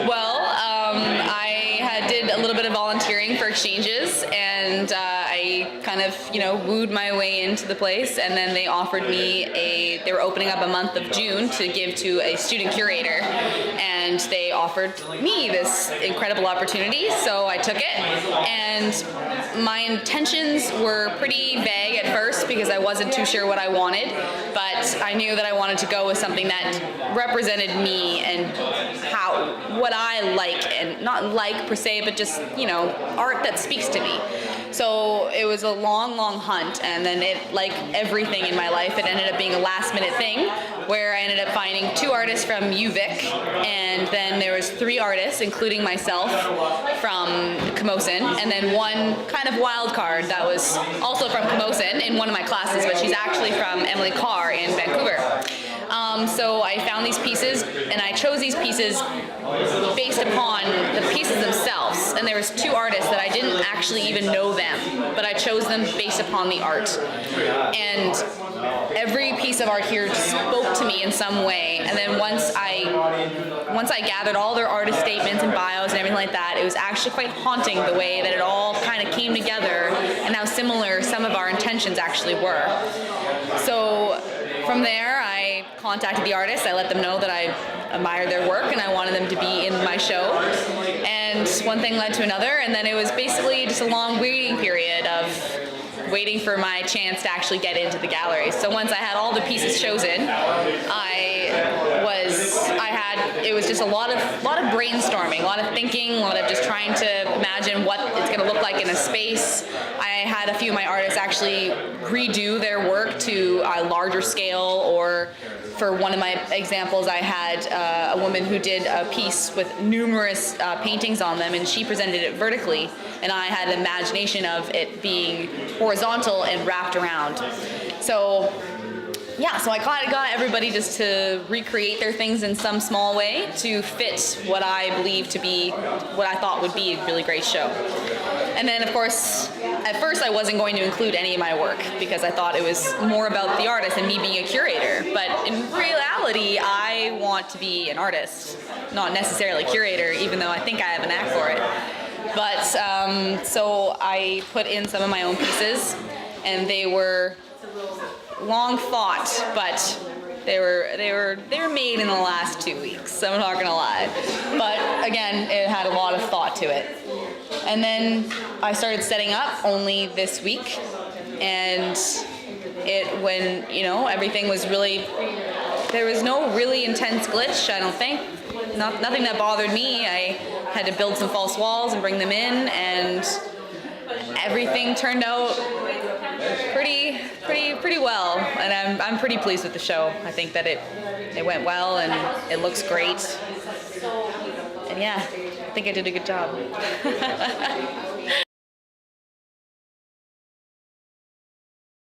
Well, I did a little bit of volunteering for Xchanges, and I kind of, wooed my way into the place, and then they offered me they were opening up a month of June to give to a student curator, and they offered me this incredible opportunity, so I took it, and my intentions were pretty vague at first because I wasn't too sure what I wanted, but I knew that I wanted to go with something that represented me and what I like, and not like per se, but just, art that speaks to me. So it was a long, long hunt, and then like everything in my life, it ended up being a last minute thing where I ended up finding 2 artists from ExhibitVic, and then there was 3 artists, including myself, from Camosun, and then one kind of wild card that was also from Camosun in one of my classes, but she's actually from Emily Carr in Vancouver. So I found these pieces, and I chose these pieces based upon the pieces themselves. And there was 2 artists that I didn't actually even know them, but I chose them based upon the art. And every piece of art here just spoke to me in some way. And then once I gathered all their artist statements and bios and everything like that, it was actually quite haunting the way that it all kind of came together and how similar some of our intentions actually were. So from there, I contacted the artists. I let them know that I admired their work and I wanted them to be in my show. And one thing led to another, and then it was basically just a long waiting period of waiting for my chance to actually get into the gallery. So once I had all the pieces chosen, it was just a lot of brainstorming, a lot of thinking, a lot of just trying to imagine what it's going to look like in a space. I had a few of my artists actually redo their work to a larger scale, or for one of my examples, I had a woman who did a piece with numerous paintings on them, and she presented it vertically, and I had an imagination of it being horizontal and wrapped around. So yeah, so I kind of got everybody just to recreate their things in some small way to fit what I believe to be, what I thought would be a really great show. And then, of course, at first I wasn't going to include any of my work because I thought it was more about the artist and me being a curator. But in reality, I want to be an artist, not necessarily a curator, even though I think I have a knack for it. But so I put in some of my own pieces, and they were long thought, but they were made in the last 2 weeks. I'm not gonna lie, but again, it had a lot of thought to it. And then I started setting up only this week, and when everything was really, there was no really intense glitch. I don't think, nothing that bothered me. I had to build some false walls and bring them in, and everything turned out pretty well, and I'm pretty pleased with the show. I think that it went well and it looks great, and yeah, I think I did a good job.